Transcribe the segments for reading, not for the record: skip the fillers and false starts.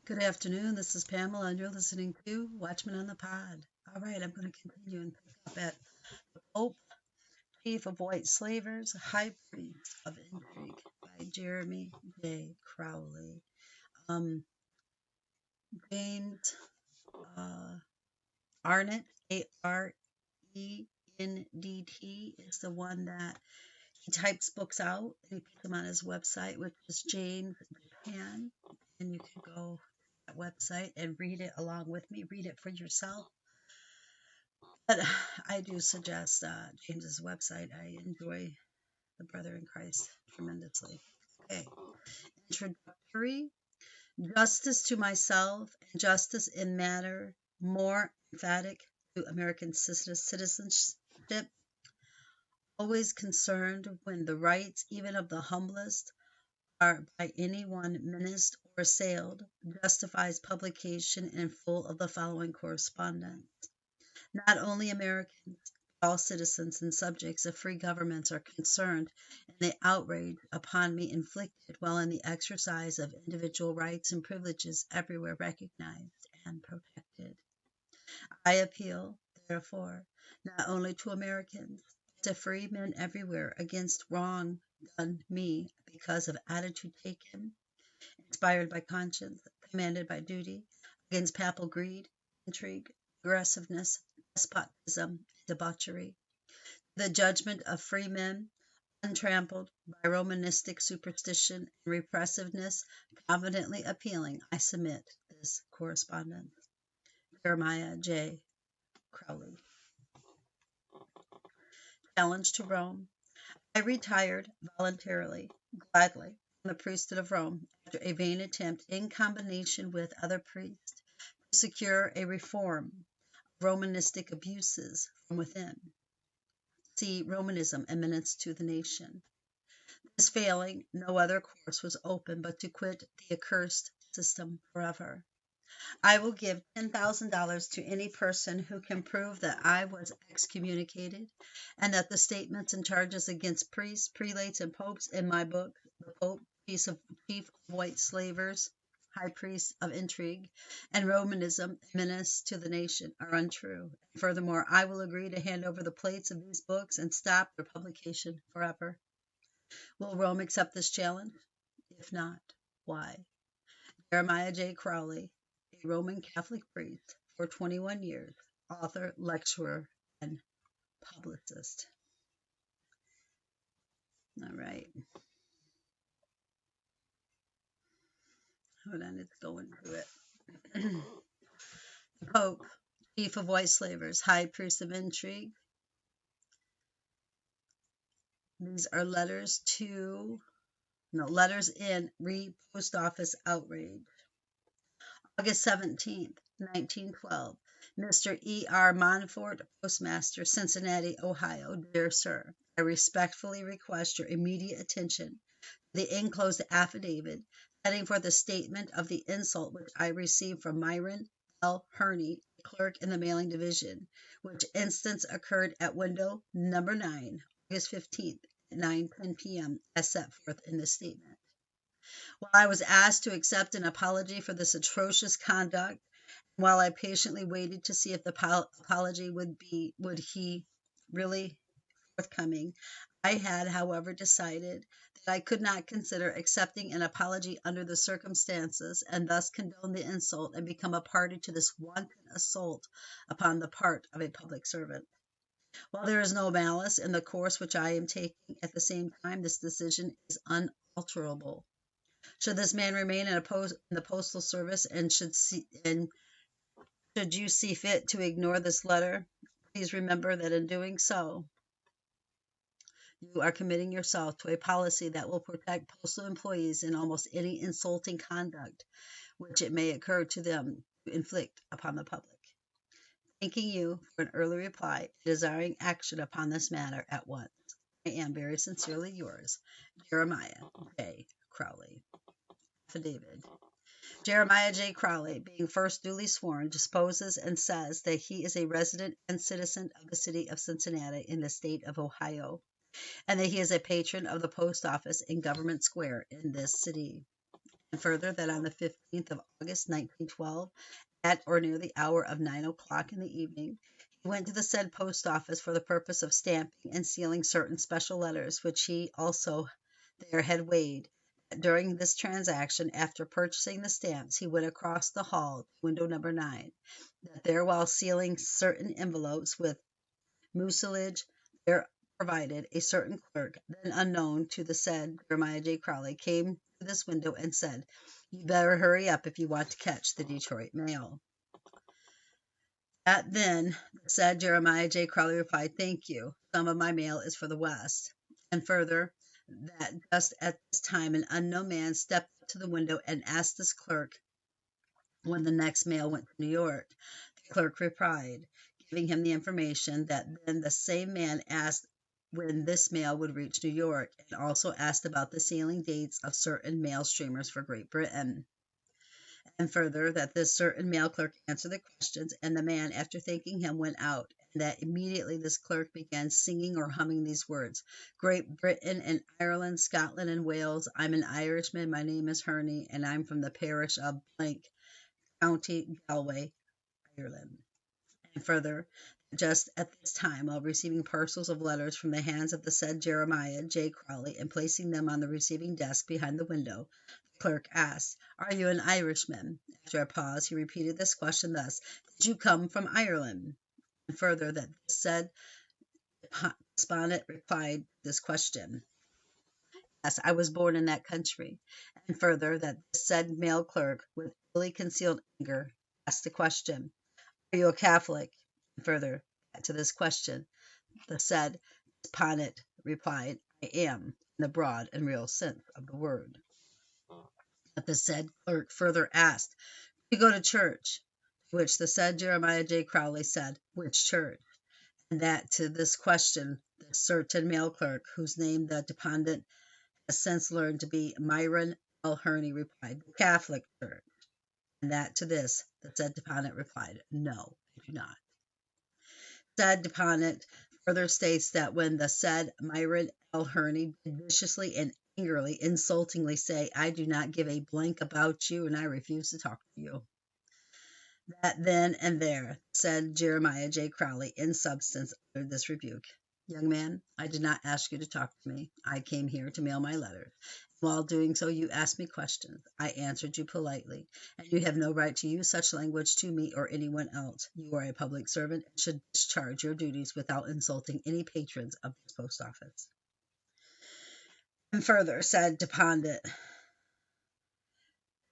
Good afternoon. This is Pamela, and you're listening to Watchman on the Pod. All right, I'm going to continue and pick up at Pope, Chief of White Slavers, High Priest of Intrigue by Jeremy J. Crowley. Um, James uh, Arnett, Arndt, is the one that he types books out and he puts them on his website, which is James Japan. And you can go to that website and read it along with me, read it for yourself. But I do suggest James's website. I enjoy the brother in Christ tremendously. Okay, introductory. Justice to myself and justice in matter more emphatic to American citizenship, always concerned when the rights even of the humblest are by any one menaced or assailed, justifies publication in full of the following correspondence. Not only Americans, but all citizens and subjects of free governments are concerned in the outrage upon me inflicted while in the exercise of individual rights and privileges everywhere recognized and protected. I appeal, therefore, not only to Americans, but to free men everywhere against wrong done me because of attitude taken, inspired by conscience, commanded by duty, against papal greed, intrigue, aggressiveness, despotism, debauchery. The judgment of free men, untrampled by Romanistic superstition and repressiveness, confidently appealing, I submit this correspondence. Jeremiah J. Crowley. Challenge to Rome. I retired voluntarily, gladly, from the priesthood of Rome after a vain attempt, in combination with other priests, to secure a reform of Romanistic abuses from within. See Romanism and menace to the nation. This failing, no other course was open but to quit the accursed system forever. I will give $10,000 to any person who can prove that I was excommunicated, and that the statements and charges against priests, prelates, and popes in my book, The Pope, Chief of White Slavers, High Priest of Intrigue, and Romanism, Menace to the Nation, are untrue. And furthermore, I will agree to hand over the plates of these books and stop their publication forever. Will Rome accept this challenge? If not, why? Jeremiah J. Crowley, a Roman Catholic priest for 21 years, author, lecturer, and publicist. All right. Hold on, it's going to it. The Pope, Chief of White Slavers, High Priest of Intrigue. These are letters in Post Office Outrage. August 17th, 1912. Mr. E.R. Monfort, Postmaster, Cincinnati, Ohio. Dear Sir, I respectfully request your immediate attention to the enclosed affidavit setting forth a statement of the insult which I received from Myron L. Herney, clerk in the mailing division, which instance occurred at window number 9, August 15th at 9:10 p.m. as set forth in the statement. While I was asked to accept an apology for this atrocious conduct, while I patiently waited to see if the apology would he really forthcoming, I had, however, decided that I could not consider accepting an apology under the circumstances, and thus condone the insult and become a party to this wanton assault upon the part of a public servant. While there is no malice in the course which I am taking, at the same time this decision is unalterable. Should this man remain in the postal service, and should you see fit to ignore this letter, please remember that in doing so, you are committing yourself to a policy that will protect postal employees in almost any insulting conduct which it may occur to them to inflict upon the public. Thanking you for an early reply and desiring action upon this matter at once. I am very sincerely yours, Jeremiah J. Crowley. Affidavit. Jeremiah J. Crowley, being first duly sworn, disposes and says that he is a resident and citizen of the city of Cincinnati in the state of Ohio, and that he is a patron of the post office in Government Square in this city. And further, that on the 15th of August, 1912, at or near the hour of 9 o'clock in the evening, he went to the said post office for the purpose of stamping and sealing certain special letters, which he also there had weighed. During this transaction, after purchasing the stamps, he went across the hall to window number 9. That there, while sealing certain envelopes with mucilage, there provided a certain clerk, then unknown to the said Jeremiah J. Crowley, came to this window and said, "You better hurry up if you want to catch the Detroit mail." At then, the said Jeremiah J. Crowley replied, "Thank you. Some of my mail is for the West." And further, that just at this time an unknown man stepped up to the window and asked this clerk when the next mail went to New York. The clerk replied, giving him the information that then the same man asked when this mail would reach New York, and also asked about the sealing dates of certain mail streamers for Great Britain. And further, that this certain mail clerk answered the questions, and the man, after thanking him, went out, and that immediately this clerk began singing or humming these words: "Great Britain and Ireland, Scotland and Wales, I'm an Irishman, my name is Herney, and I'm from the parish of blank, County Galway, Ireland." And further, just at this time, while receiving parcels of letters from the hands of the said Jeremiah J. Crowley and placing them on the receiving desk behind the window, the clerk asked, "Are you an Irishman?" After a pause, he repeated this question thus: "Did you come from Ireland?" And further, that the said respondent replied to this question: "Yes, I was born in that country." And further, that the said mail clerk, with illy concealed anger, asked the question: "Are you a Catholic?" And further, to this question, the said respondent replied, "I am, in the broad and real sense of the word." But the said clerk further asked, "Do you go to church?" To which the said Jeremiah J. Crowley said, "Which church?" And that to this question, the certain mail clerk, whose name the deponent has since learned to be Myron L. Herney, replied, "The Catholic Church." And that to this, the said deponent replied, "No, I do not." Said deponent further states that when the said Myron L. Herney did viciously and angrily, insultingly say, "I do not give a blank about you, and I refuse to talk to you," that then and there said Jeremiah J. Crowley, in substance, uttered this rebuke: "Young man, I did not ask you to talk to me. I came here to mail my letters. While doing so, you asked me questions. I answered you politely, and you have no right to use such language to me or anyone else. You are a public servant and should discharge your duties without insulting any patrons of this post office." And further, said deponent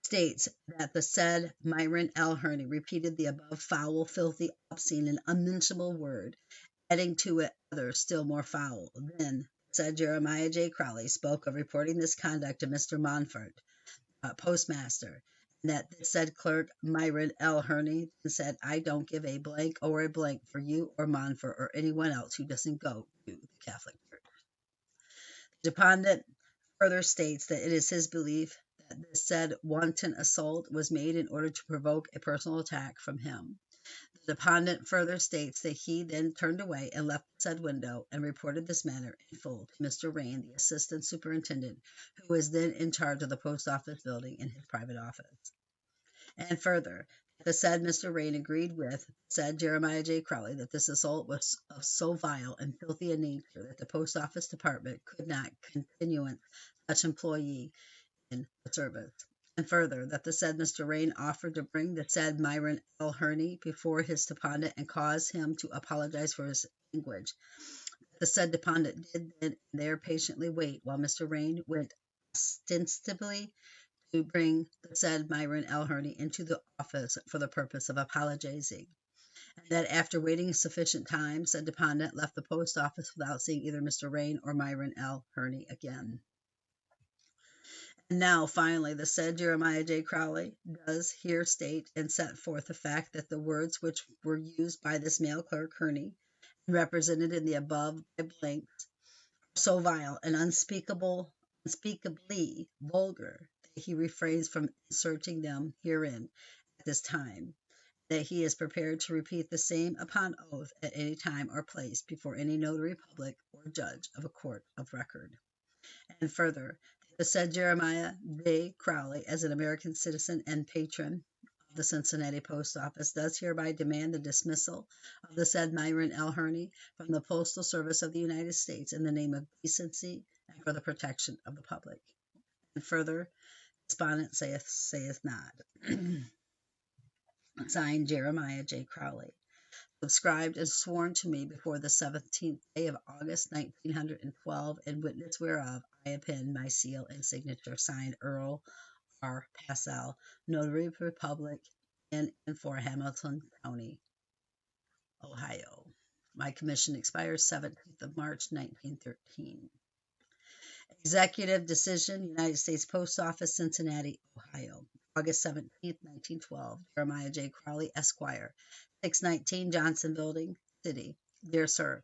states that the said Myron L. Herney repeated the above foul, filthy, obscene, and unmentionable word, adding to it others still more foul. Then said Jeremiah J. Crowley spoke of reporting this conduct to Mr. Montfort, Postmaster, and that the said clerk Myron L. Herney said, "I don't give a blank or a blank for you or Montfort or anyone else who doesn't go to the Catholic Church." The deponent further states that it is his belief that the said wanton assault was made in order to provoke a personal attack from him. The deponent further states that he then turned away and left the said window, and reported this matter in full to Mr. Rain, the assistant superintendent, who was then in charge of the post office building, in his private office. And further, the said Mr. Rain agreed with said Jeremiah J. Crowley that this assault was of so vile and filthy a nature that the post office department could not continue such employee in the service. And further, that the said Mr. Rain offered to bring the said Myron L. Herney before his deponent and cause him to apologize for his language. The said deponent did then and there patiently wait while Mr. Rain went ostensibly to bring the said Myron L. Herney into the office for the purpose of apologizing. And that after waiting sufficient time, said deponent left the post office without seeing either Mr. Rain or Myron L. Herney again. And now, finally, the said Jeremiah J. Crowley does here state and set forth the fact that the words which were used by this mail clerk Herney, and represented in the above by blanks, are so vile and unspeakably vulgar that he refrains from inserting them herein at this time, that he is prepared to repeat the same upon oath at any time or place before any notary public or judge of a court of record. And further, The said Jeremiah J. Crowley, as an American citizen and patron of the Cincinnati Post Office, does hereby demand the dismissal of the said Myron L. Herney from the Postal Service of the United States in the name of decency and for the protection of the public. And further, respondent saith not. Signed, Jeremiah J. Crowley. Subscribed and sworn to me before the 17th day of August, 1912, in witness whereof I append my seal and signature, signed Earl R. Passell, Notary Republic, in and for Hamilton County, Ohio. My commission expires 17th of March, 1913. Executive decision, United States Post Office, Cincinnati, Ohio. August 17th, 1912. Jeremiah J. Crowley, Esquire, 619 Johnson Building, City. Dear Sir,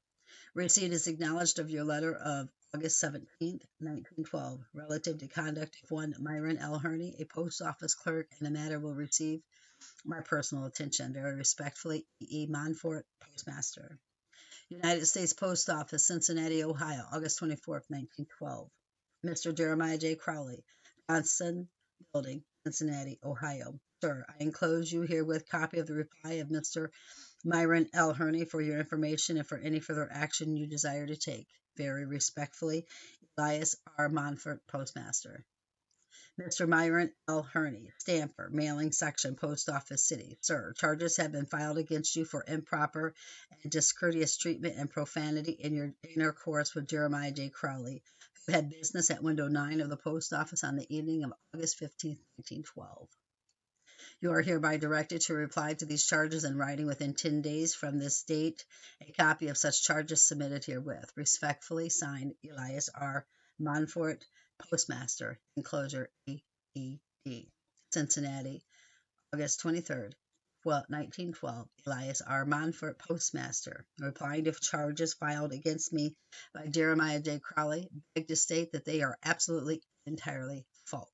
receipt is acknowledged of your letter of August 17th, 1912, relative to conduct of one Myron L. Herney, a post office clerk, and the matter will receive my personal attention. Very respectfully, E. Monfort, Postmaster. United States Post Office, Cincinnati, Ohio, August 24th, 1912. Mr. Jeremiah J. Crowley, Johnson Building, Cincinnati, Ohio. Sir, I enclose you herewith copy of the reply of Mr. Myron L. Herney for your information and for any further action you desire to take. Very respectfully, Elias R. Monfort, Postmaster. Mr. Myron L. Herney, Stamper, Mailing Section, Post Office City. Sir, charges have been filed against you for improper and discourteous treatment and profanity in your intercourse with Jeremiah J. Crowley, who had business at window 9 of the post office on the evening of August 15, 1912. You are hereby directed to reply to these charges in writing within 10 days from this date. A copy of such charges submitted herewith. Respectfully signed, Elias R. Monfort, Postmaster, enclosure AED, Cincinnati, August 23rd, 1912. Elias R. Monfort, Postmaster, replying to charges filed against me by Jeremiah J. Crowley, beg to state that they are absolutely, entirely false.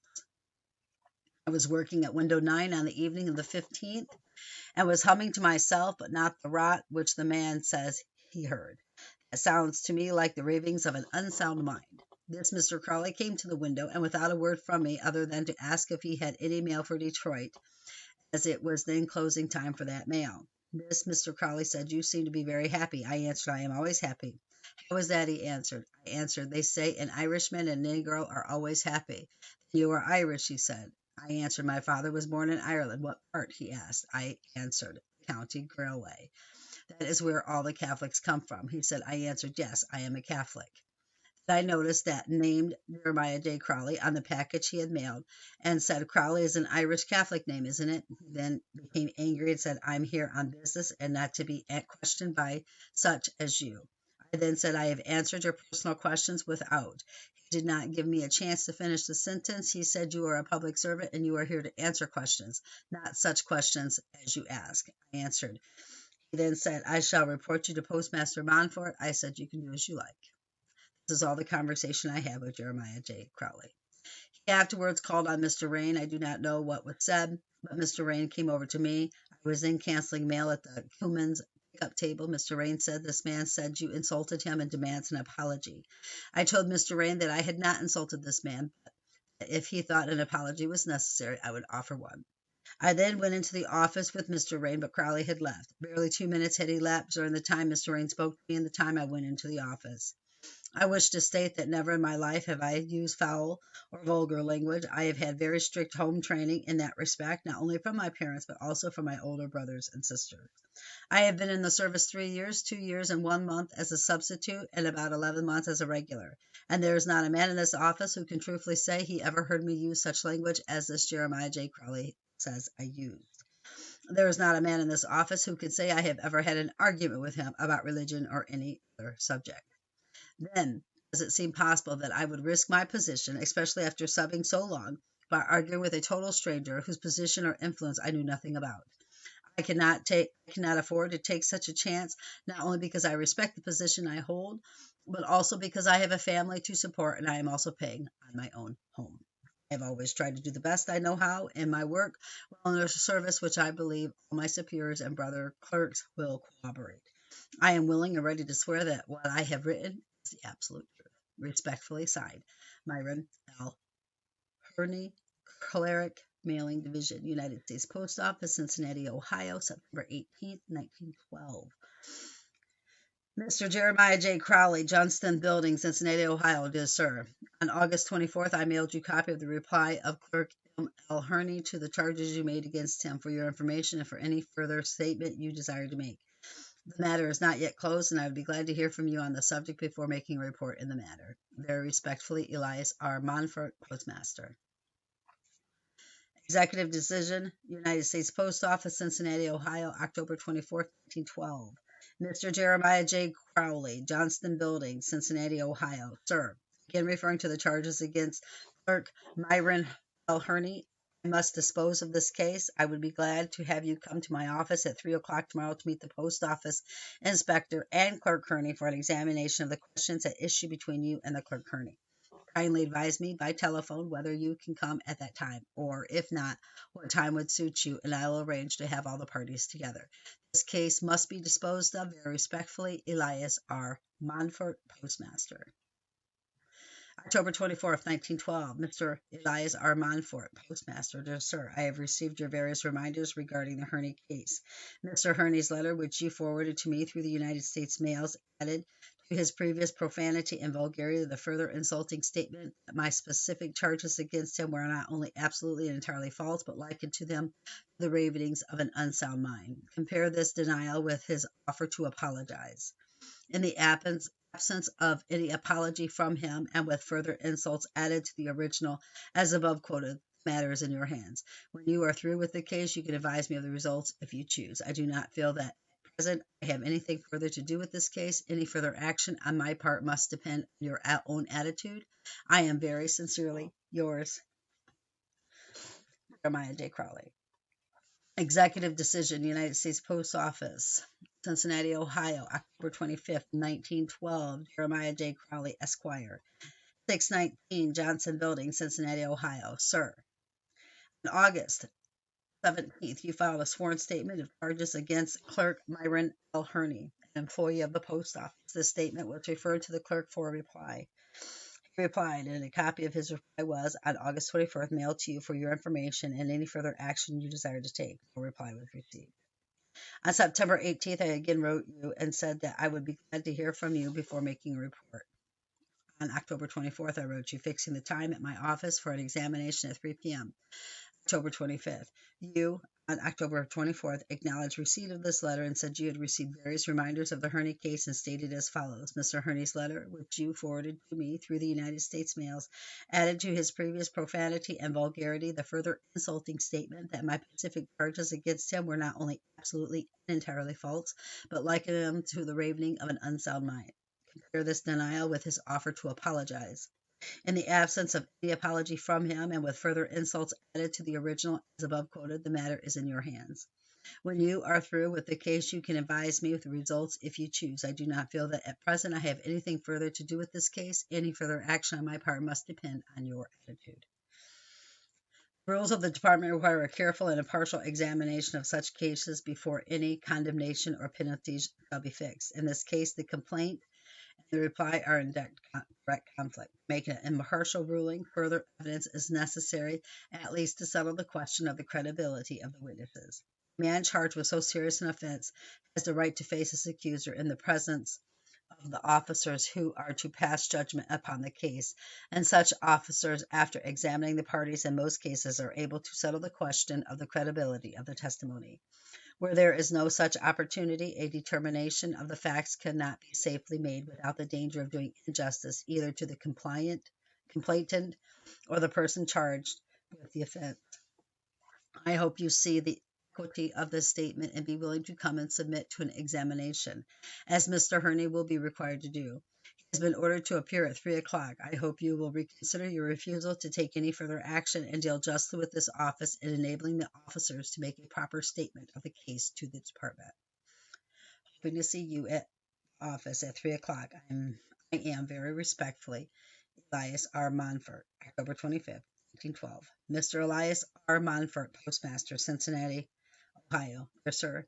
I was working at window 9 on the evening of the 15th and was humming to myself, but not the rot which the man says he heard. It sounds to me like the ravings of an unsound mind. This Mr. Crowley came to the window, and without a word from me, other than to ask if he had any mail for Detroit, as it was then closing time for that mail. This Mr. Crowley said, "You seem to be very happy." I answered, "I am always happy." "How is that?" he answered. I answered, "They say an Irishman and a Negro are always happy." "You are Irish," he said. I answered, "My father was born in Ireland." "What part?" he asked. I answered, "County Crowley. That is where all the Catholics come from." He said. I answered, "Yes, I am a Catholic." I noticed that named Jeremiah J. Crowley on the package he had mailed, and said, "Crowley is an Irish Catholic name, isn't it?" He then became angry and said, "I'm here on business and not to be questioned by such as you." I then said, "I have answered your personal questions without." He did not give me a chance to finish the sentence. He said, "You are a public servant and you are here to answer questions, not such questions as you ask." I answered. He then said, "I shall report you to Postmaster Monfort." I said, "You can do as you like." This is all the conversation I had with Jeremiah J. Crowley. He afterwards called on Mr. Rain. I do not know what was said, but Mr. Rain came over to me. I was then canceling mail at the Cummins pickup table. Mr. Rain said, "This man said you insulted him and demands an apology." I told Mr. Rain that I had not insulted this man, but that if he thought an apology was necessary, I would offer one. I then went into the office with Mr. Rain, but Crowley had left. Barely 2 minutes had elapsed during the time Mr. Rain spoke to me and the time I went into the office. I wish to state that never in my life have I used foul or vulgar language. I have had very strict home training in that respect, not only from my parents, but also from my older brothers and sisters. I have been in the service 3 years, 2 years, and 1 month as a substitute, and about 11 months as a regular. And there is not a man in this office who can truthfully say he ever heard me use such language as this Jeremiah J. Crowley says I used. There is not a man in this office who could say I have ever had an argument with him about religion or any other subject. Then, does it seem possible that I would risk my position, especially after subbing so long, by arguing with a total stranger whose position or influence I knew nothing about? I cannot afford to take such a chance, not only because I respect the position I hold, but also because I have a family to support and I am also paying on my own home. I have always tried to do the best I know how in my work, while in a service which I believe all my superiors and brother clerks will corroborate. I am willing and ready to swear that what I have written is the absolute truth. Respectfully signed, Myron L. Kearney Cleric Mailing Division, United States Post Office, Cincinnati, Ohio, September 18th, 1912. Mr. Jeremiah J. Crowley, Johnston Building, Cincinnati, Ohio. Dear Sir, on August 24th, I mailed you a copy of the reply of Clerk M. L. Herney to the charges you made against him for your information and for any further statement you desire to make. The matter is not yet closed, and I would be glad to hear from you on the subject before making a report in the matter. Very respectfully, Elias R. Monfort, Postmaster. Executive Decision, United States Post Office, Cincinnati, Ohio, October 24, 1912. Mr. Jeremiah J. Crowley, Johnston Building, Cincinnati, Ohio. Sir, again referring to the charges against Clerk Myron L. Herney, I must dispose of this case. I would be glad to have you come to my office at 3 o'clock tomorrow to meet the post office inspector and Clerk Herney for an examination of the questions at issue between you and the Clerk Herney. Kindly advise me by telephone whether you can come at that time, or if not, what time would suit you, and I will arrange to have all the parties together. This case must be disposed of. Very respectfully, Elias R. Monfort, Postmaster. October 24th, 1912. Mr. Elias R. Monfort, Postmaster. Dear Sir, I have received your various reminders regarding the Herney case. Mr. Herney's letter, which you forwarded to me through the United States mails, added to his previous profanity and vulgarity the further insulting statement that my specific charges against him were not only absolutely and entirely false, but likened to them the ravings of an unsound mind. Compare this denial with his offer to apologize. In the absence of any apology from him, and with further insults added to the original, as above quoted, the matter is in your hands. When you are through with the case, you can advise me of the results if you choose. I do not feel that at present I have anything further to do with this case. Any further action on my part must depend on your own attitude. I am very sincerely yours, Jeremiah J. Crowley. Executive Decision, United States Post Office, Cincinnati, Ohio, October 25th, 1912. Jeremiah J. Crowley, Esquire. 619 Johnson Building, Cincinnati, Ohio. Sir, on August 17th, you filed a sworn statement of charges against Clerk Myron L. Herney, an employee of the post office. This statement was referred to the clerk for a reply. He replied, and a copy of his reply was, on August 24th, mailed to you for your information and any further action you desire to take. No reply was received. On September 18th, I again wrote you and said that I would be glad to hear from you before making a report. On October 24th, I wrote you fixing the time at my office for an examination at 3 p.m. October 25th. You, on October 24th, acknowledged receipt of this letter and said you had received various reminders of the Herney case and stated as follows. Mr. Herney's letter, which you forwarded to me through the United States mails, added to his previous profanity and vulgarity the further insulting statement that my specific charges against him were not only absolutely and entirely false, but likened them to the ravening of an unsound mind. Compare this denial with his offer to apologize. In the absence of any apology from him, and with further insults added to the original as above quoted, the matter is in your hands. When you are through with the case, you can advise me with the results if you choose. I do not feel that at present I have anything further to do with this case. Any further action on my part must depend on your attitude. The rules of the department require a careful and impartial examination of such cases before any condemnation or penalties shall be fixed. In this case, the complaint and the reply are in direct conflict. Making an impartial ruling, further evidence is necessary, at least to settle the question of the credibility of the witnesses. A man charged with so serious an offense has the right to face his accuser in the presence of the officers who are to pass judgment upon the case, and such officers, after examining the parties in most cases, are able to settle the question of the credibility of the testimony. Where there is no such opportunity, a determination of the facts cannot be safely made without the danger of doing injustice either to the complainant or the person charged with the offense. I hope you see the equity of this statement and be willing to come and submit to an examination, as Mr. Herney will be required to do. He has been ordered to appear at 3 o'clock. I hope you will reconsider your refusal to take any further action and deal justly with this office in enabling the officers to make a proper statement of the case to the department. Hoping to see you at the office at 3 o'clock. I am very respectfully, Elias R. Monfort, October 25th, 1912. Mr. Elias R. Monfort, Postmaster, Cincinnati, Ohio. Dear Sir,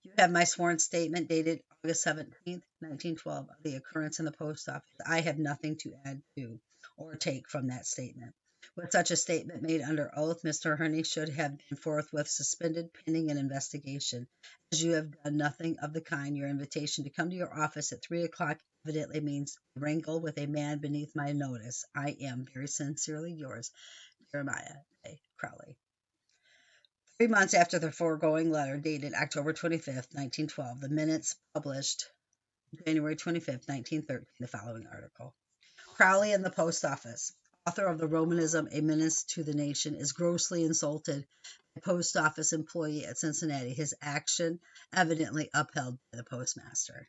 you have my sworn statement dated August 17th, 1912, of the occurrence in the post office. I have nothing to add to or take from that statement. With such a statement made under oath, Mr. Herney should have been forthwith suspended pending an investigation. As you have done nothing of the kind, your invitation to come to your office at 3 o'clock evidently means a wrangle with a man beneath my notice. I am very sincerely yours, Jeremiah A. Crowley. 3 months after the foregoing letter, dated October 25th, 1912, the minutes published January 25th, 1913, the following article. Crowley in the post office. Author of the Romanism, A Menace to the Nation, is grossly insulted by a post office employee at Cincinnati, his action evidently upheld by the postmaster.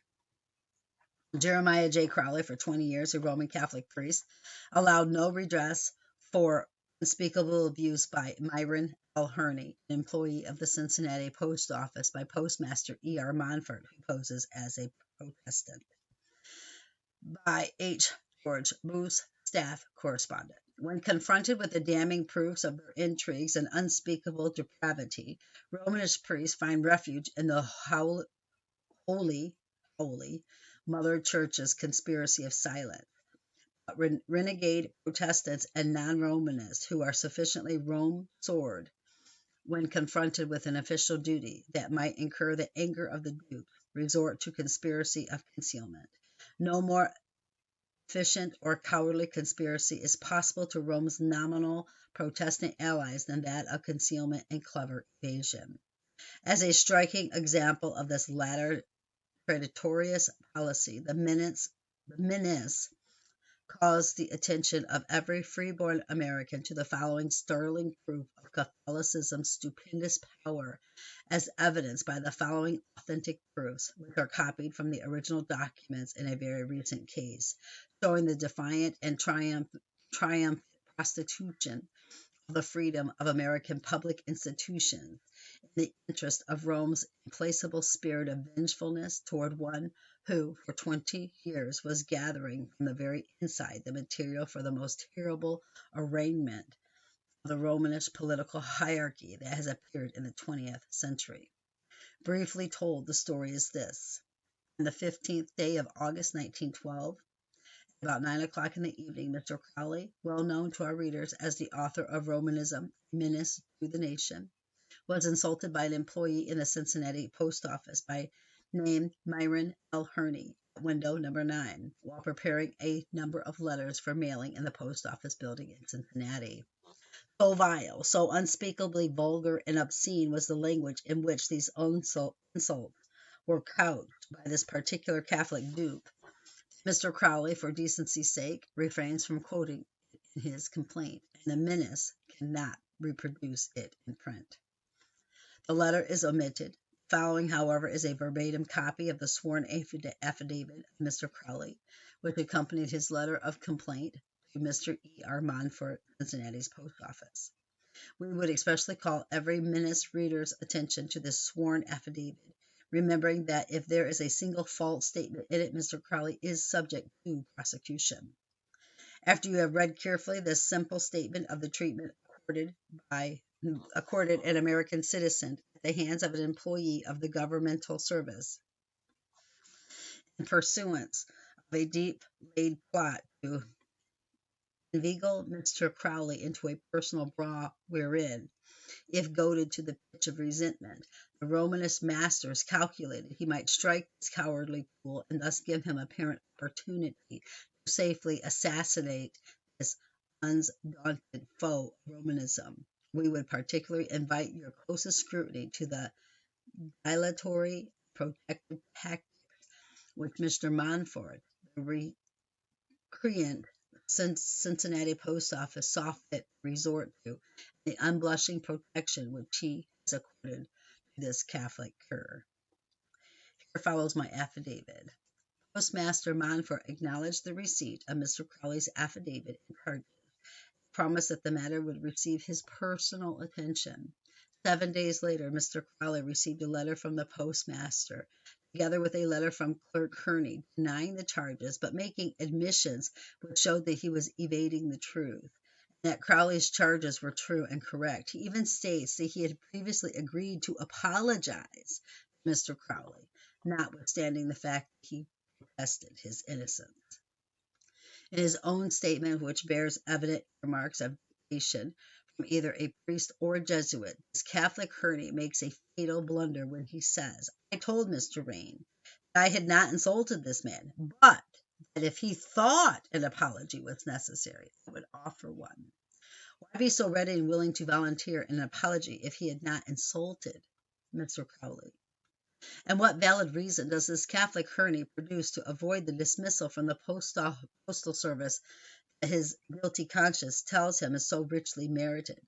Jeremiah J. Crowley, for 20 years, a Roman Catholic priest, allowed no redress for unspeakable abuse by Myron L. Herney, an employee of the Cincinnati Post Office, by Postmaster E.R. Monfort, who poses as a Protestant. By H. George Booth, staff correspondent. When confronted with the damning proofs of their intrigues and unspeakable depravity, Romish priests find refuge in the holy Mother Church's conspiracy of silence. But renegade Protestants and non-Romanists who are sufficiently Rome-sored when confronted with an official duty that might incur the anger of the Duke, resort to conspiracy of concealment. No more efficient or cowardly conspiracy is possible to Rome's nominal Protestant allies than that of concealment and clever evasion. As a striking example of this latter predatorious policy, the menace caused the attention of every freeborn American to the following sterling proof of Catholicism's stupendous power, as evidenced by the following authentic proofs, which are copied from the original documents in a very recent case, showing the defiant and triumphant prostitution of the freedom of American public institutions in the interest of Rome's implacable spirit of vengefulness toward one who, for 20 years, was gathering from the very inside the material for the most terrible arraignment of the Romanist political hierarchy that has appeared in the 20th century. Briefly told, the story is this. On the 15th day of August, 1912, about 9 o'clock in the evening, Mr. Crowley, well known to our readers as the author of Romanism, Menace to the Nation, was insulted by an employee in the Cincinnati post office by name Myron L. Herney at window number 9 while preparing a number of letters for mailing in the post office building in Cincinnati. So vile, so unspeakably vulgar and obscene was the language in which these insults were couched by this particular Catholic dupe. Mr. Crowley, for decency's sake, refrains from quoting it in his complaint, and the menace cannot reproduce it in print. The letter is omitted. Following, however, is a verbatim copy of the sworn affidavit of Mr. Crowley, which accompanied his letter of complaint to Mr. E.R. Monfort, Cincinnati's post office. We would especially call every menace reader's attention to this sworn affidavit, remembering that if there is a single false statement in it, Mr. Crowley is subject to prosecution. After you have read carefully this simple statement of the treatment accorded an American citizen at the hands of an employee of the governmental service, in pursuance of a deep-laid plot to inveigle Mr. Crowley into a personal brawl wherein, if goaded to the pitch of resentment, the Romanist masters calculated he might strike this cowardly fool and thus give him apparent opportunity to safely assassinate this undaunted foe of Romanism. We would particularly invite your closest scrutiny to the dilatory protective tactics which Mr. Monfort, the recreant Cincinnati post office, saw fit to resort to, the unblushing protection which he has accorded to this Catholic cur. Here follows my affidavit. Postmaster Monfort acknowledged the receipt of Mr. Crowley's affidavit and charges, promised that the matter would receive his personal attention. 7 days later, Mr. Crowley received a letter from the postmaster, together with a letter from Clerk Herney, denying the charges, but making admissions which showed that he was evading the truth, and that Crowley's charges were true and correct. He even states that he had previously agreed to apologize to Mr. Crowley, notwithstanding the fact that he protested his innocence. In his own statement, which bears evident remarks of recommendation from either a priest or a Jesuit, this Catholic Herney makes a fatal blunder when he says, I told Mr. Rain that I had not insulted this man, but that if he thought an apology was necessary, I would offer one. Why be so ready and willing to volunteer an apology if he had not insulted Mr. Crowley? And what valid reason does this Catholic Herney produce to avoid the dismissal from the postal service that his guilty conscience tells him is so richly merited?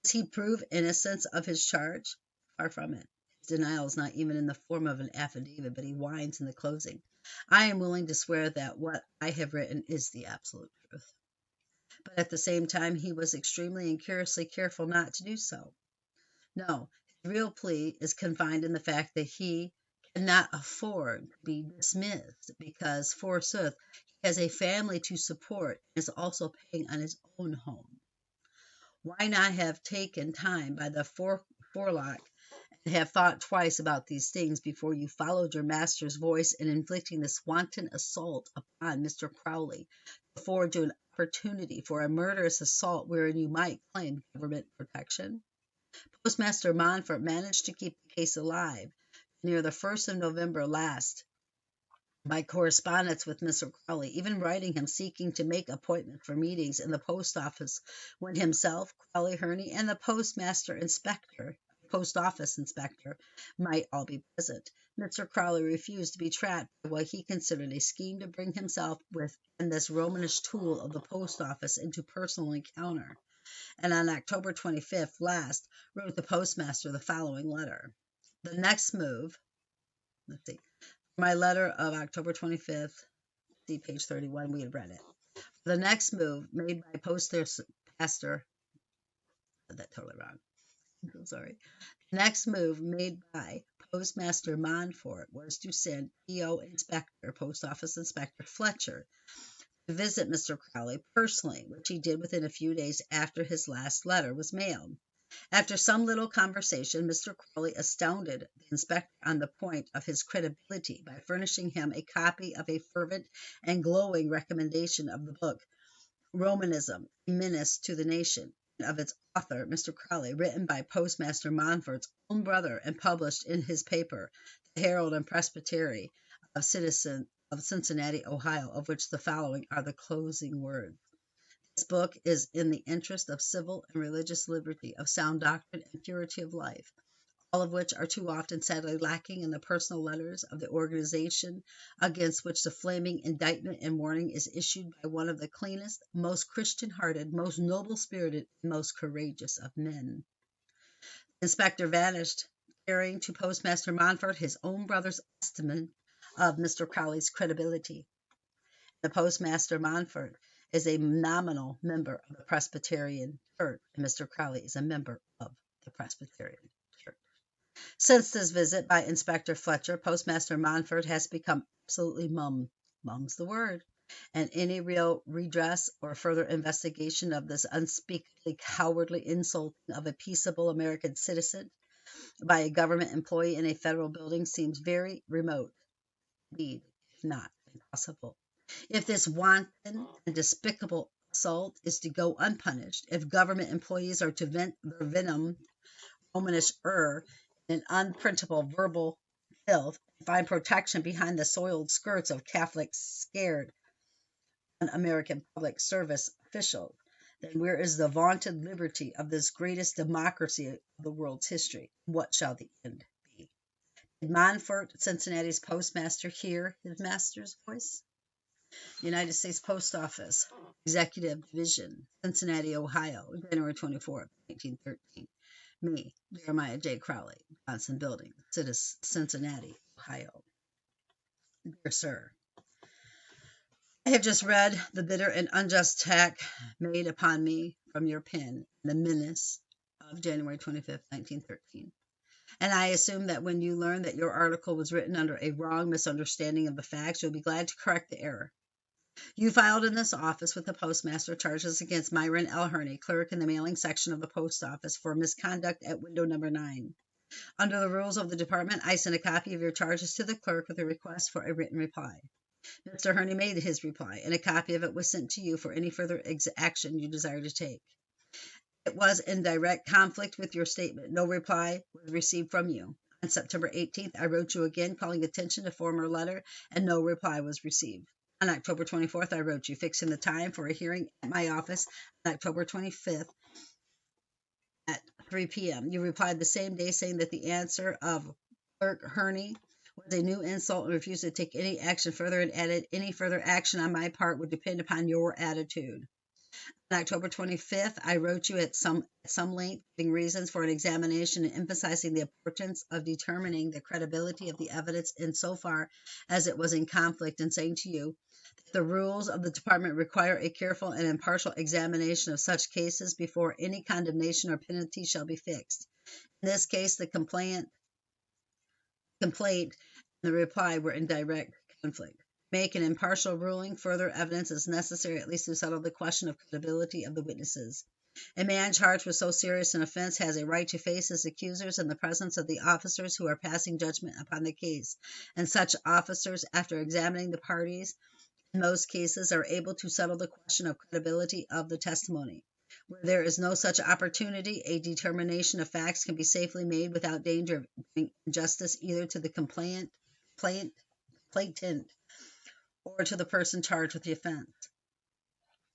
Does he prove innocence of his charge? Far from it. His denial is not even in the form of an affidavit, but he whines in the closing. I am willing to swear that what I have written is the absolute truth. But at the same time, he was extremely and curiously careful not to do so. No, his real plea is confined in the fact that he cannot afford to be dismissed because, forsooth, he has a family to support and is also paying on his own home. Why not have taken time by the forelock and have thought twice about these things before you followed your master's voice in inflicting this wanton assault upon Mr. Crowley, to afford you an opportunity for a murderous assault wherein you might claim government protection? Postmaster Montfort managed to keep the case alive near the 1st of November last by correspondence with Mr. Crowley, even writing him seeking to make appointments for meetings in the post office when himself, Crowley, Herney, and the post office inspector might all be present. Mr. Crowley refused to be trapped by what he considered a scheme to bring himself and this Romanish tool of the post office into personal encounter, and on October 25th last wrote the postmaster the following letter. The next move, my letter of October 25th, see page 31, we had read it. The next move made by Postmaster, said that totally wrong. I'm sorry. The next move made by Postmaster Montfort was to send P.O. Inspector, Post Office Inspector Fletcher, to visit Mr. Crowley personally, which he did within a few days after his last letter was mailed. After some little conversation, Mr. Crowley astounded the inspector on the point of his credibility by furnishing him a copy of a fervent and glowing recommendation of the book, Romanism, a Menace to the Nation, and of its author, Mr. Crowley, written by Postmaster Montfort's own brother and published in his paper, the Herald and Presbytery of Cincinnati, Ohio, of which the following are the closing words. This book is in the interest of civil and religious liberty, of sound doctrine and purity of life, all of which are too often sadly lacking in the personal letters of the organization against which the flaming indictment and warning is issued by one of the cleanest, most Christian-hearted, most noble-spirited, and most courageous of men. The inspector vanished, carrying to Postmaster Montfort his own brother's estimate of Mr. Crowley's credibility. The Postmaster Montfort is a nominal member of the Presbyterian Church, and Mr. Crowley is a member of the Presbyterian Church. Since this visit by Inspector Fletcher, Postmaster Montfort has become absolutely mum. Mum's the word. And any real redress or further investigation of this unspeakably cowardly insult of a peaceable American citizen by a government employee in a federal building seems very remote, indeed, if not impossible. If this wanton and despicable assault is to go unpunished, if government employees are to vent their venom, Romanish in unprintable verbal filth, and find protection behind the soiled skirts of Catholic scared un-American public service officials, then where is the vaunted liberty of this greatest democracy of the world's history? What shall the end be? Did Montfort, Cincinnati's postmaster, hear his master's voice? United States Post Office, Executive Division, Cincinnati, Ohio, January 24, 1913. Me, Jeremiah J. Crowley, Johnson Building, Cincinnati, Ohio. Dear Sir, I have just read the bitter and unjust attack made upon me from your pen, the menace of January 25, 1913. And I assume that when you learn that your article was written under a wrong misunderstanding of the facts, you'll be glad to correct the error. You filed in this office with the postmaster charges against Myron L. Herney, clerk in the mailing section of the post office, for misconduct at window number 9. Under the rules of the department, I sent a copy of your charges to the clerk with a request for a written reply. Mr. Herney made his reply, and a copy of it was sent to you for any further action you desire to take. It was in direct conflict with your statement. No reply was received from you. On September 18th, I wrote you again, calling attention to former letter, and no reply was received. On October 24th, I wrote you, fixing the time for a hearing at my office on October 25th at 3 p.m. You replied the same day saying that the answer of Clerk Herney was a new insult and refused to take any action further, and added any further action on my part would depend upon your attitude. On October 25th, I wrote you at some length, giving reasons for an examination and emphasizing the importance of determining the credibility of the evidence insofar as it was in conflict, and saying to you that the rules of the department require a careful and impartial examination of such cases before any condemnation or penalty shall be fixed. In this case, the complaint and the reply were in direct conflict. Make an impartial ruling. Further evidence is necessary, at least to settle the question of credibility of the witnesses. A man charged with so serious an offense has a right to face his accusers in the presence of the officers who are passing judgment upon the case, and such officers, after examining the parties, in most cases are able to settle the question of credibility of the testimony. Where there is no such opportunity, a determination of facts can be safely made without danger of doing injustice either to the complainant or to the person charged with the offense.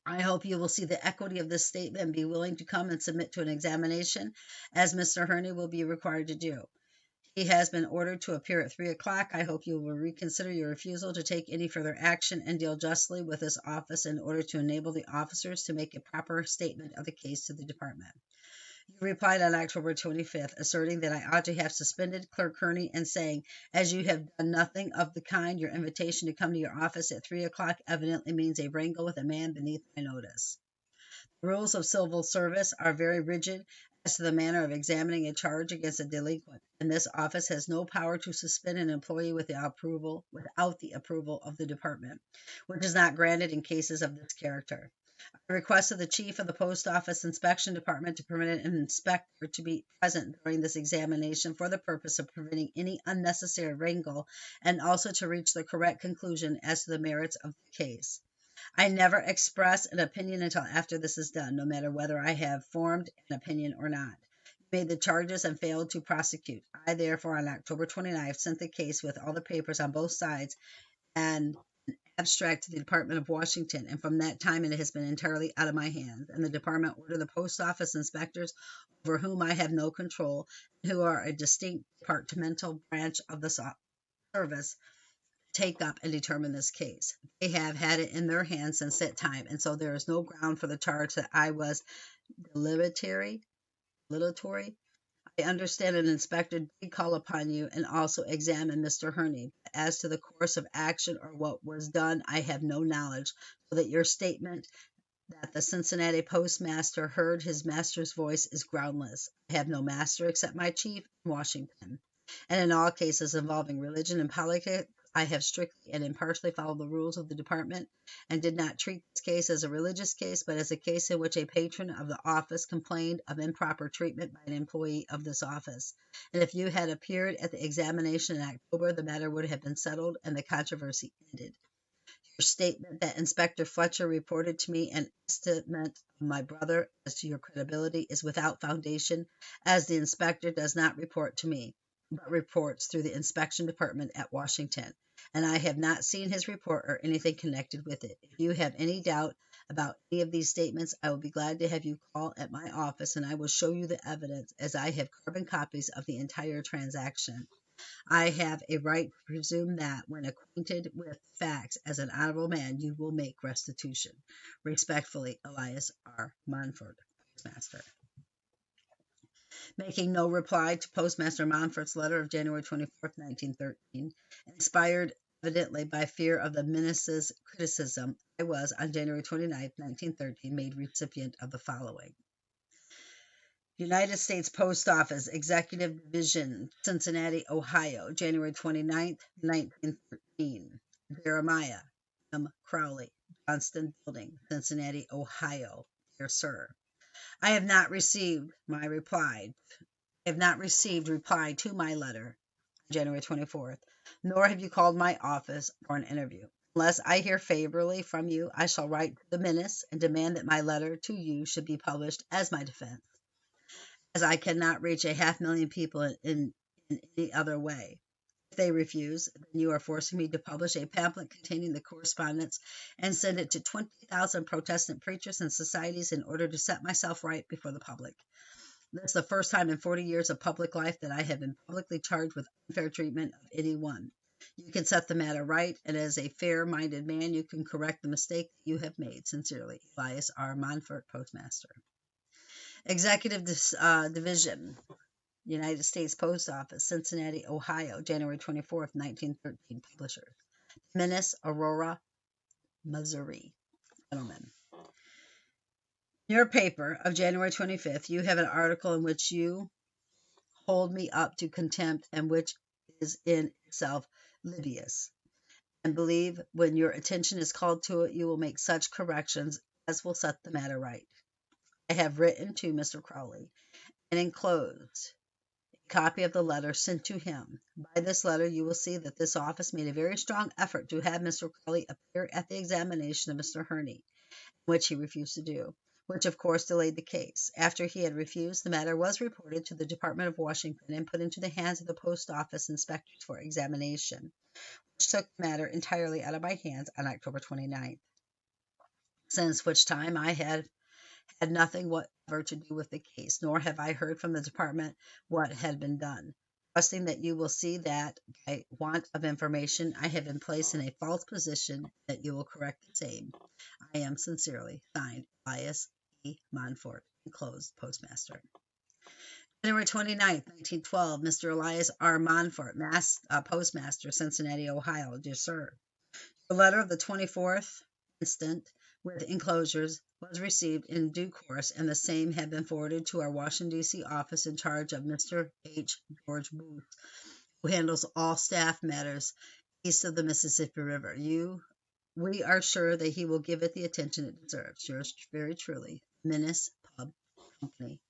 I hope you will see the equity of this statement and be willing to come and submit to an examination, as Mr. Herney will be required to do. He has been ordered to appear at 3 o'clock. I hope you will reconsider your refusal to take any further action and deal justly with this office in order to enable the officers to make a proper statement of the case to the department. You replied on October 25th, asserting that I ought to have suspended Clerk Herney, and saying, as you have done nothing of the kind, your invitation to come to your office at 3 o'clock evidently means a wrangle with a man beneath my notice. The rules of civil service are very rigid as to the manner of examining a charge against a delinquent, and this office has no power to suspend an employee without the approval of the department, which is not granted in cases of this character. I requested the chief of the post office inspection department to permit an inspector to be present during this examination for the purpose of preventing any unnecessary wrangle, and also to reach the correct conclusion as to the merits of the case. I never express an opinion until after this is done, no matter whether I have formed an opinion or not. You made the charges and failed to prosecute. I, therefore, on October 29th, sent the case with all the papers on both sides and an abstract to the Department of Washington, and from that time it has been entirely out of my hands, and the department ordered the post office inspectors, over whom I have no control, and who are a distinct departmental branch of the service, take up and determine this case. They have had it in their hands since that time, and so there is no ground for the charge that I was dilatory. I understand an inspector did call upon you and also examine Mr. Herney, but as to the course of action or what was done, I have no knowledge, so that your statement that the Cincinnati postmaster heard his master's voice is groundless. I have no master except my chief in Washington, and in all cases involving religion and politics, I have strictly and impartially followed the rules of the department, and did not treat this case as a religious case, but as a case in which a patron of the office complained of improper treatment by an employee of this office. And if you had appeared at the examination in October, the matter would have been settled and the controversy ended. Your statement that Inspector Fletcher reported to me an estimate of my brother as to your credibility is without foundation, as the inspector does not report to me, but reports through the inspection department at Washington, and I have not seen his report or anything connected with it. If you have any doubt about any of these statements, I will be glad to have you call at my office, and I will show you the evidence, as I have carbon copies of the entire transaction. I have a right to presume that, when acquainted with facts as an honorable man, you will make restitution. Respectfully, Elias R. Monfort, Postmaster. Making no reply to Postmaster Monfort's letter of January 24, 1913, inspired evidently by fear of the ministers' criticism, I was, on January 29, 1913, made recipient of the following. United States Post Office, Executive Division, Cincinnati, Ohio, January 29, 1913. Jeremiah M. Crowley, Johnston Building, Cincinnati, Ohio. Dear Sir, I have not received reply to my letter, January 24th, nor have you called my office for an interview. Unless I hear favorably from you, I shall write to the menace and demand that my letter to you should be published as my defense, as I cannot reach 500,000 people in any other way. If they refuse, then you are forcing me to publish a pamphlet containing the correspondence and send it to 20,000 Protestant preachers and societies in order to set myself right before the public. This is the first time in 40 years of public life that I have been publicly charged with unfair treatment of anyone. You can set the matter right, and as a fair-minded man, you can correct the mistake that you have made. Sincerely, Elias R. Montfort, Postmaster. Executive Division, United States Post Office, Cincinnati, Ohio, January 24th, 1913. Publisher, Menace, Aurora, Missouri. Gentlemen. In your paper of January 25th, you have an article in which you hold me up to contempt and which is in itself libelous, and believe when your attention is called to it, you will make such corrections as will set the matter right. I have written to Mr. Crowley and enclosed a copy of the letter sent to him. By this letter, you will see that this office made a very strong effort to have Mr. Crowley appear at the examination of Mr. Herney, which he refused to do, which of course delayed the case. After he had refused, the matter was reported to the Department of Washington and put into the hands of the post office inspectors for examination, which took the matter entirely out of my hands on October 29th, since which time I had nothing whatever to do with the case, nor have I heard from the department what had been done. Trusting that you will see that, by want of information, I have been placed in a false position, that you will correct the same. I am sincerely, signed, Elias E. Montfort, enclosed, Postmaster. January 29th, 1912, Mr. Elias R. Montfort, Postmaster, Cincinnati, Ohio. Dear Sir, your letter of the 24th instant, with enclosures, was received in due course, and the same had been forwarded to our Washington, D.C. office in charge of Mr. H. George Booth, who handles all staff matters east of the Mississippi River. We are sure that he will give it the attention it deserves. Yours very truly, Menace Pub Company,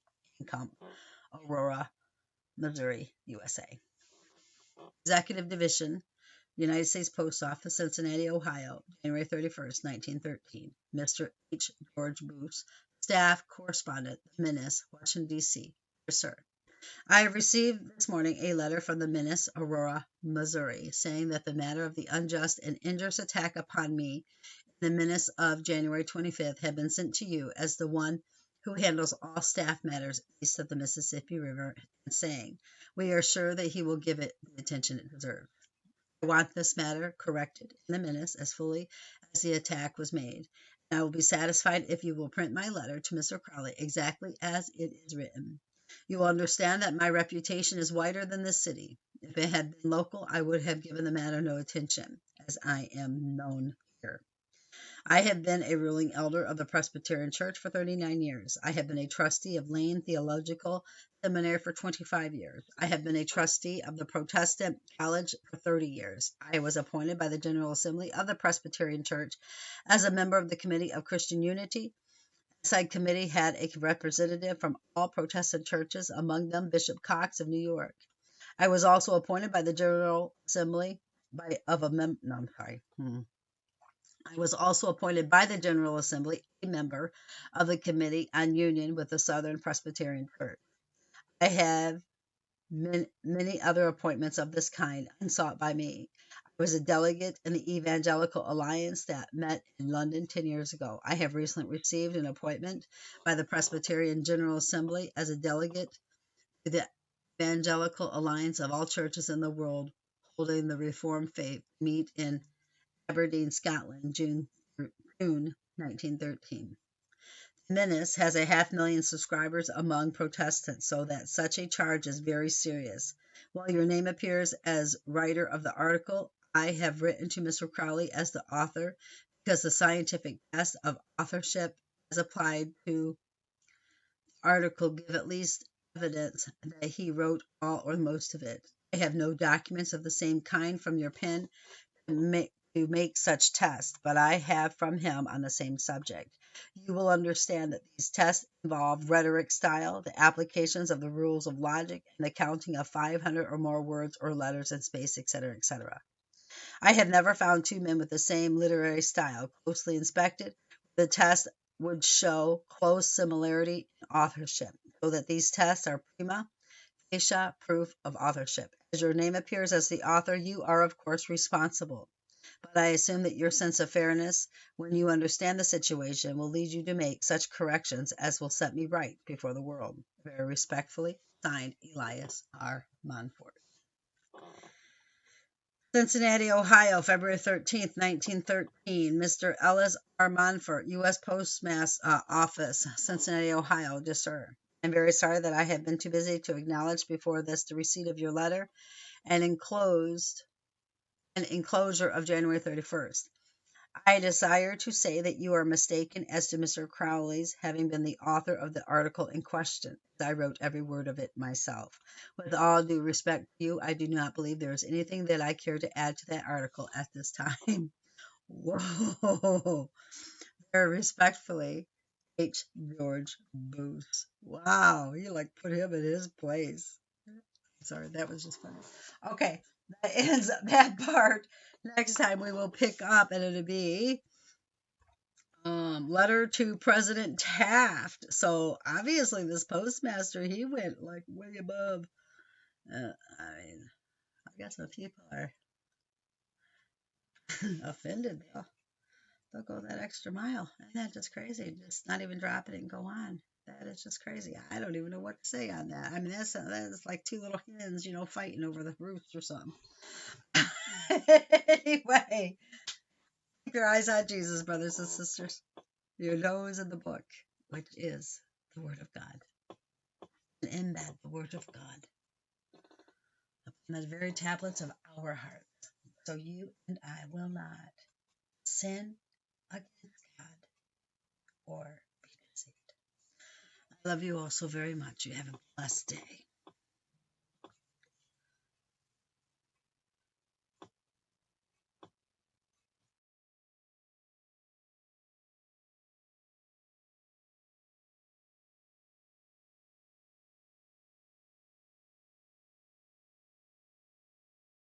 Income, Aurora, Missouri, USA. Executive Division, United States Post Office, Cincinnati, Ohio, January 31st, 1913. Mr. H. George Booth, Staff Correspondent, Menace, Washington, D.C. Dear Sir, I have received this morning a letter from the Menace, Aurora, Missouri, saying that the matter of the unjust and injurious attack upon me in the Menace of January 25th had been sent to you as the one who handles all staff matters east of the Mississippi River, and saying, we are sure that he will give it the attention it deserves. I want this matter corrected in the Menace as fully as the attack was made, and I will be satisfied if you will print my letter to Mr. Crowley exactly as it is written. You will understand that my reputation is wider than this city. If it had been local, I would have given the matter no attention, as I am known here. I have been a ruling elder of the Presbyterian Church for 39 years. I have been a trustee of Lane Theological Seminary for 25 years. I have been a trustee of the Protestant College for 30 years. I was appointed by the General Assembly of the Presbyterian Church as a member of the Committee of Christian Unity. The said committee had a representative from all Protestant churches, among them Bishop Cox of New York. I was also appointed by the General Assembly I was also appointed by the General Assembly a member of the Committee on Union with the Southern Presbyterian Church. I have many other appointments of this kind unsought by me. I was a delegate in the Evangelical Alliance that met in London 10 years ago. I have recently received an appointment by the Presbyterian General Assembly as a delegate to the Evangelical Alliance of all churches in the world holding the Reformed faith meet in Aberdeen, Scotland, June 1913. The Menace has 500,000 subscribers among Protestants, so that such a charge is very serious. While your name appears as writer of the article, I have written to Mr. Crowley as the author because the scientific test of authorship as applied to the article give at least evidence that he wrote all or most of it. I have no documents of the same kind from your pen to make such tests, but I have from him on the same subject. You will understand that these tests involve rhetoric style, the applications of the rules of logic, and the counting of 500 or more words or letters in space, etc., etc. I have never found two men with the same literary style. Closely inspected, the test would show close similarity in authorship, so that these tests are prima facie proof of authorship. As your name appears as the author, you are, of course, responsible. But I assume that your sense of fairness, when you understand the situation, will lead you to make such corrections as will set me right before the world. Very respectfully, signed, Elias R. Monfort. Cincinnati, Ohio, February 13th, 1913. Mr. Ellis R. Monfort, U.S. Postmaster Office, Cincinnati, Ohio. Dear Sir, I'm very sorry that I have been too busy to acknowledge before this the receipt of your letter and enclosure of January 31st. I desire to say that you are mistaken as to Mr. Crowley's having been the author of the article in question, as I wrote every word of it myself. With all due respect to you, I do not believe there is anything that I care to add to that article at this time. Whoa! Very respectfully, H. George Booth. Wow, you like put him in his place. Sorry, that was just funny. Okay, that ends that part. Next time we will pick up, and it'll be letter to President Taft. So obviously, this postmaster he went like way above. I mean, I guess if people are offended, they'll go that extra mile. Isn't that just crazy? Just not even drop it and go on. That is just crazy. I don't even know what to say on that. I mean, that's like two little hens, fighting over the roost or something. Anyway, keep your eyes on Jesus, brothers and sisters. Your nose in the book, which is the Word of God. And embed the Word of God upon the very tablets of our hearts, so you and I will not sin against God or be deceived. I love you all so very much. You have a blessed day.